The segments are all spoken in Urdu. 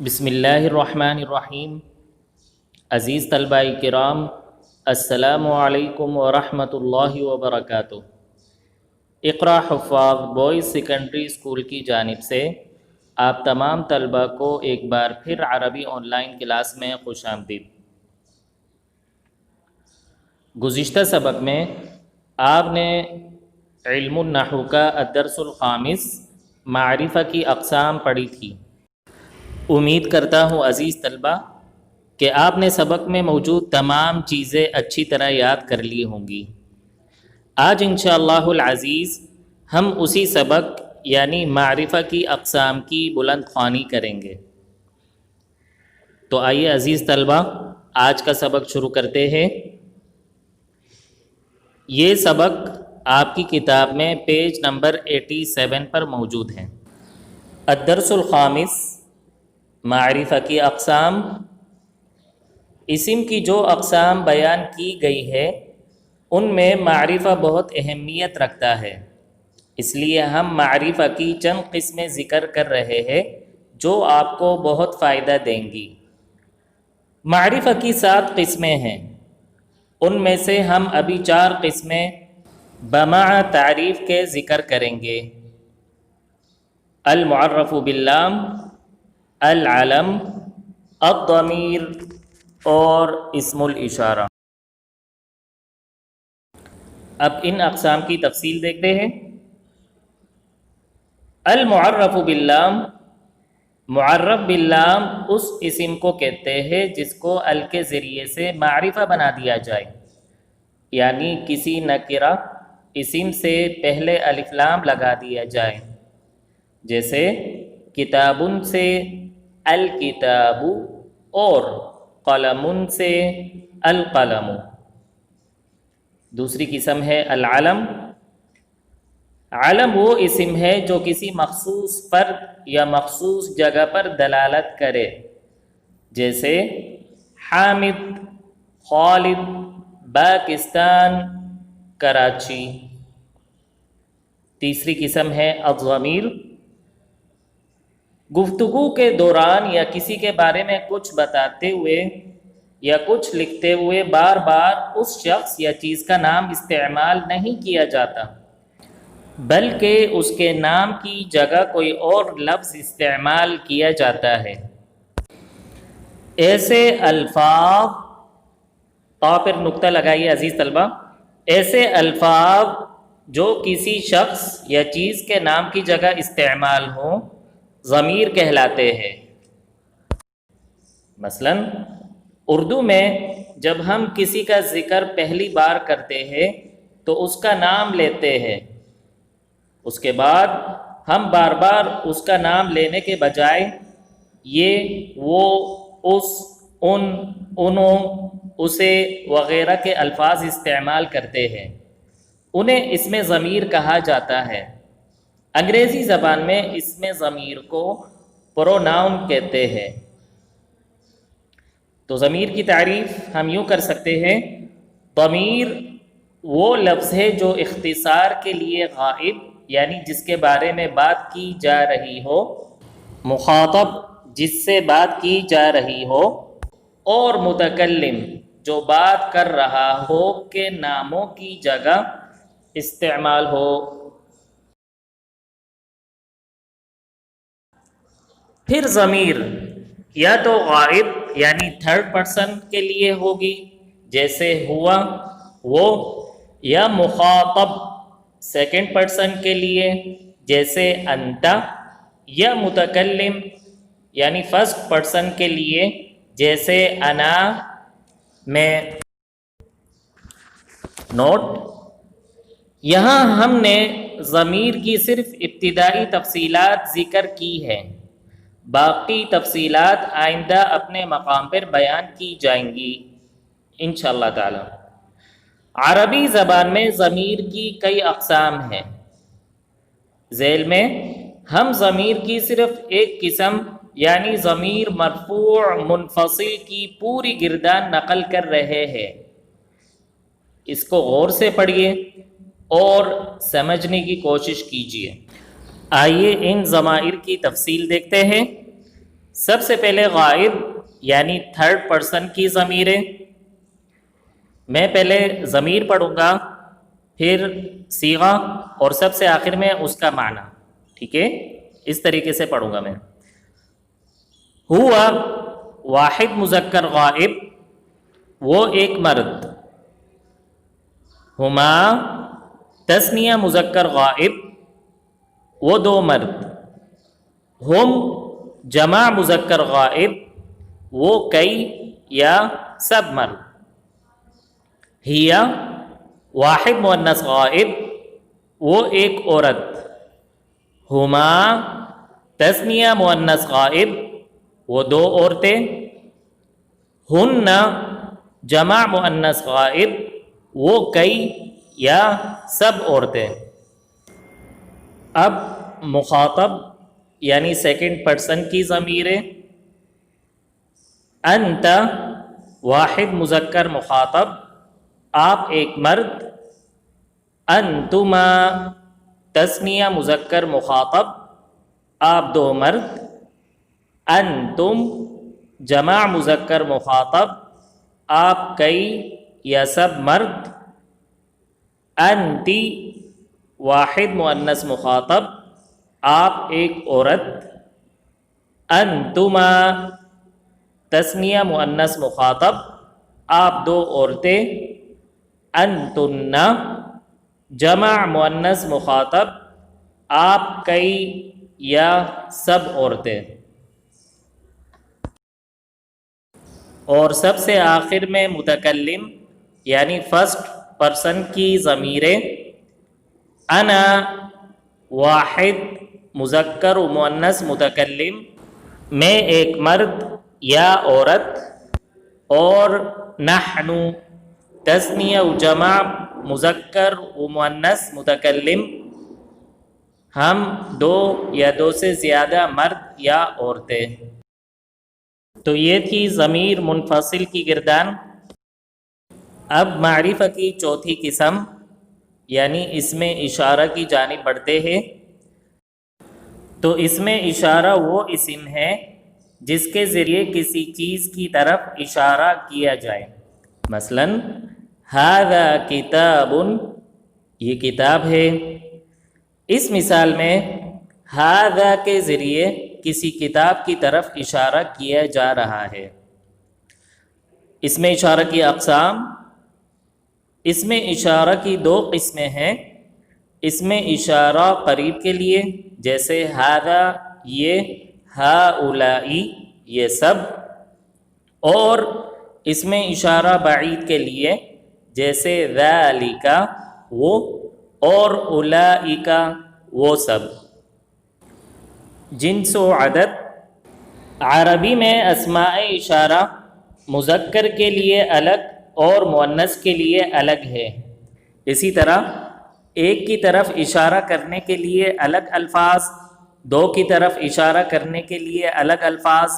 بسم اللہ الرحمن الرحیم۔ عزیز طلبہ کرام، السلام علیکم ورحمۃ اللہ وبرکاتہ۔ اقرا حفاظ بوائز سیکنڈری اسکول کی جانب سے آپ تمام طلبہ کو ایک بار پھر عربی آن لائن کلاس میں خوش آمدید۔ گزشتہ سبق میں آپ نے علم النحو کا الدرس الخامس معرفہ کی اقسام پڑھی تھی۔ امید کرتا ہوں عزیز طلبہ کہ آپ نے سبق میں موجود تمام چیزیں اچھی طرح یاد کر لی ہوں گی۔ آج انشاءاللہ العزیز ہم اسی سبق یعنی معرفہ کی اقسام کی بلند خوانی کریں گے۔ تو آئیے عزیز طلبہ آج کا سبق شروع کرتے ہیں۔ یہ سبق آپ کی کتاب میں پیج نمبر 87 پر موجود ہے۔ الدرس الخامس معرفہ کی اقسام۔ اسم کی جو اقسام بیان کی گئی ہے ان میں معرفہ بہت اہمیت رکھتا ہے، اس لیے ہم معرفہ کی چند قسمیں ذکر کر رہے ہیں جو آپ کو بہت فائدہ دیں گی۔ معرفہ کی 7 قسمیں ہیں، ان میں سے ہم ابھی 4 قسمیں بمع تعریف کے ذکر کریں گے۔ المعرف باللام، العلم، الضمیر اور اسم الاشارہ۔ اب ان اقسام کی تفصیل دیکھتے ہیں۔ المعرف باللام، معرف باللام اس اسم کو کہتے ہیں جس کو ال کے ذریعے سے معرفہ بنا دیا جائے، یعنی کسی نکرہ اسم سے پہلے الف لام لگا دیا جائے، جیسے کتابن سے الکتاب اور قلم سے القلم۔ دوسری قسم ہے العلم۔ علم وہ اسم ہے جو کسی مخصوص فرد یا مخصوص جگہ پر دلالت کرے، جیسے حامد، خالد، پاکستان، کراچی۔ تیسری قسم ہے الضمیر۔ گفتگو کے دوران یا کسی کے بارے میں کچھ بتاتے ہوئے یا کچھ لکھتے ہوئے بار بار اس شخص یا چیز کا نام استعمال نہیں کیا جاتا، بلکہ اس کے نام کی جگہ کوئی اور لفظ استعمال کیا جاتا ہے۔ ایسے الفاظ، پر نقطہ لگائیے عزیز طلبہ، ایسے الفاظ جو کسی شخص یا چیز کے نام کی جگہ استعمال ہوں ضمیر کہلاتے ہیں۔ مثلا اردو میں جب ہم کسی کا ذکر پہلی بار کرتے ہیں تو اس کا نام لیتے ہیں، اس کے بعد ہم بار بار اس کا نام لینے کے بجائے یہ، وہ، اس، ان، انہوں، اسے وغیرہ کے الفاظ استعمال کرتے ہیں، انہیں اسم ضمیر کہا جاتا ہے۔ انگریزی زبان میں اسم ضمیر کو پروناؤن کہتے ہیں۔ تو ضمیر کی تعریف ہم یوں کر سکتے ہیں، ضمیر وہ لفظ ہے جو اختصار کے لیے غائب یعنی جس کے بارے میں بات کی جا رہی ہو، مخاطب جس سے بات کی جا رہی ہو، اور متکلم جو بات کر رہا ہو کے ناموں کی جگہ استعمال ہو۔ پھر ضمیر یا تو غائب یعنی تھرڈ پرسن کے لیے ہوگی، جیسے ہوا، وہ، یا مخاطب سیکنڈ پرسن کے لیے، جیسے انت، یا متکلم یعنی فرسٹ پرسن کے لیے، جیسے انا، میں۔ نوٹ: یہاں ہم نے ضمیر کی صرف ابتدائی تفصیلات ذکر کی ہیں، باقی تفصیلات آئندہ اپنے مقام پر بیان کی جائیں گی انشاءاللہ تعالی۔ عربی زبان میں ضمیر کی کئی اقسام ہیں۔ ذیل میں ہم ضمیر کی صرف ایک قسم یعنی ضمیر مرفوع منفصل کی پوری گردان نقل کر رہے ہیں۔ اس کو غور سے پڑھیے اور سمجھنے کی کوشش کیجیے۔ آئیے ان ضمائر کی تفصیل دیکھتے ہیں۔ سب سے پہلے غائب یعنی تھرڈ پرسن کی ضمیریں، میں پہلے ضمیر پڑھوں گا، پھر صیغہ، اور سب سے آخر میں اس کا معنی. ٹھیک ہے، اس طریقے سے پڑھوں گا میں. ہوا واحد مذکر غائب، وہ ایک مرد. ہما تثنیہ مذکر غائب، وہ دو مرد. ہم جمع مذکر غائب، وہ کئی یا سب مرد. ہیا واحد مؤنث غائب، وہ ایک عورت. ہما تثنیہ مؤنث غائب، وہ دو عورتیں. ہن جمع مؤنث غائب، وہ کئی یا سب عورتیں. اب مخاطب یعنی سیکنڈ پرسن کی ضمیریں. انت واحد مذکر مخاطب، آپ ایک مرد. انتما تثنیہ مذکر مخاطب، آپ دو مرد. انتم جمع مذکر مخاطب، آپ کئی یا سب مرد. انتی واحد مؤنث مخاطب، آپ ایک عورت. انتما تثنیہ مؤنث مخاطب، آپ دو عورتیں. انتن جمع مؤنث مخاطب، آپ کئی یا سب عورتیں. اور سب سے آخر میں متکلم یعنی فرسٹ پرسن کی ضمیریں. انا واحد مذکر و مؤنث متکلم، میں ایک مرد یا عورت. اور نحن تثنیہ و جمع مذکر و مؤنث متکلم، ہم دو یا دو سے زیادہ مرد یا عورتیں. تو یہ تھی ضمیر منفصل کی گردان. اب معرفہ کی چوتھی قسم یعنی اسم اشارہ کی جانب بڑھتے ہیں. تو اسم اشارہ وہ اسم ہے جس کے ذریعے کسی چیز کی طرف اشارہ کیا جائے. مثلا ھذا کتاب، یہ کتاب ہے. اس مثال میں ھذا کے ذریعے کسی کتاب کی طرف اشارہ کیا جا رہا ہے. اسم اشارہ کی اقسام. اسم اشارہ کی دو قسمیں ہیں. اسم اشارہ قریب کے لیے جیسے ھذا، یہ، ھؤلائی، یہ سب. اور اسم اشارہ بعید کے لیے جیسے ذالک، وہ، اور اولئک، وہ سب. جنس و عدد. عربی میں اسماء اشارہ مذکر کے لیے الگ اور مؤنث کے لیے الگ ہے. اسی طرح ایک کی طرف اشارہ کرنے کے لیے الگ الفاظ، دو کی طرف اشارہ کرنے کے لیے الگ الفاظ،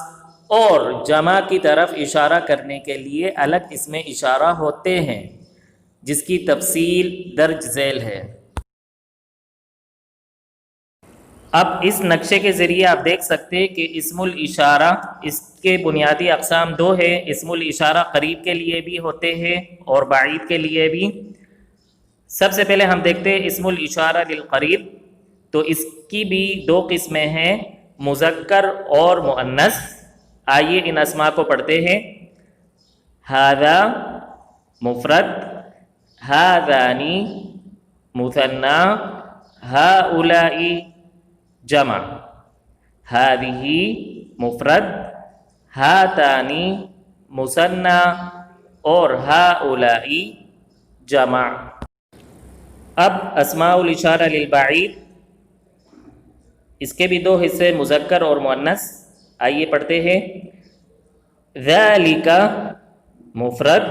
اور جمع کی طرف اشارہ کرنے کے لیے الگ اسم اشارہ ہوتے ہیں، جس کی تفصیل درج ذیل ہے. اب اس نقشے کے ذریعے آپ دیکھ سکتے ہیں کہ اسم الاشارہ، اس کے بنیادی اقسام دو ہیں. اسم الاشارہ قریب کے لیے بھی ہوتے ہیں اور بعید کے لیے بھی. سب سے پہلے ہم دیکھتے ہیں اسم الاشارہ للقریب. تو اس کی بھی دو قسمیں ہیں، مذکر اور مؤنث. آئیے ان اسماء کو پڑھتے ہیں. ھذا مفرد، ھذانی مثنی، ھؤلائی جمع. ھذہ مفرد، ھاتانی مثنی، اور ھؤلائی جمع. اب اسماء الاشارہ للبعید، اس کے بھی دو حصے مذکر اور مؤنث. آئیے پڑھتے ہیں. ذالک مفرد،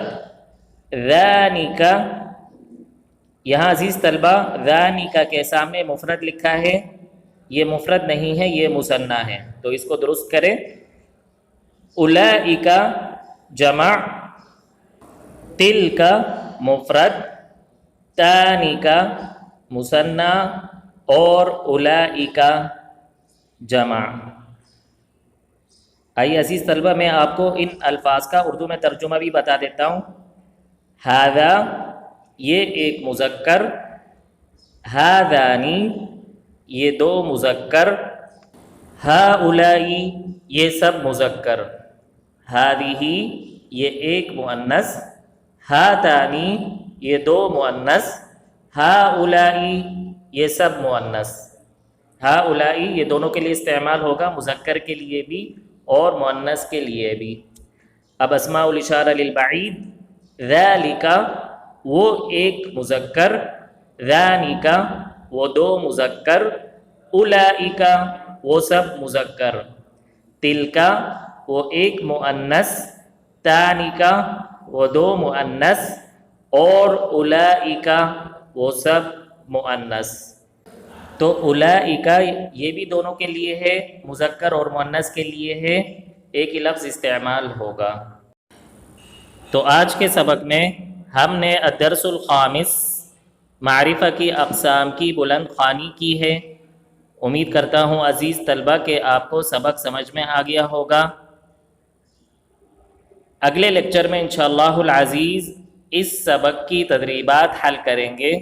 ذانک. یہاں عزیز طلبہ ذانک کے سامنے مفرد لکھا ہے، یہ مفرد نہیں ہے، یہ مثنی ہے، تو اس کو درست کریں. اولئک جمع، تلک مفرد، تانک مثنی، اور اولئک جمع. آئیے عزیز طلبہ میں آپ کو ان الفاظ کا اردو میں ترجمہ بھی بتا دیتا ہوں۔ ہذا یہ ایک مذکر، ہذانی یہ دو مذکر، ہؤلائی یہ سب مذکر، ہذہ یہ ایک مؤنث، ہاتانی یہ دو مؤنث، ہؤلائی یہ سب مؤنث۔ ہؤلائی یہ دونوں کے لیے استعمال ہوگا، مذکر کے لیے بھی اور مؤنث کے لیے بھی۔ اب اسماء الاشارہ للبعید، ذالک وہ ایک مذکر، ذانک وہ دو مذکر، اولئک وہ سب مذکر، تلک وہ ایک مؤنث، تانک وہ دو مؤنث، اور اولئک وہ سب مؤنث۔ تو اولئک یہ بھی دونوں کے لیے ہے، مذکر اور مؤنث کے لیے ہے، ایک ہی لفظ استعمال ہوگا۔ تو آج کے سبق میں ہم نے الدرس الخامس معرفہ کی اقسام کی بلند خوانی کی ہے۔ امید کرتا ہوں عزیز طلبہ کہ آپ کو سبق سمجھ میں آ گیا ہوگا۔ اگلے لیکچر میں انشاءاللہ العزیز اس سبق کی تدریبات حل کریں گے۔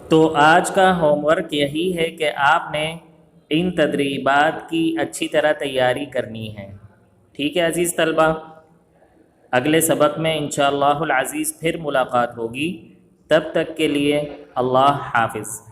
تو آج کا ہوم ورک یہی ہے کہ آپ نے ان تدریبات کی اچھی طرح تیاری کرنی ہے، ٹھیک ہے عزیز طلبہ؟ اگلے سبق میں انشاءاللہ العزیز پھر ملاقات ہوگی، تب تک کے لیے اللہ حافظ۔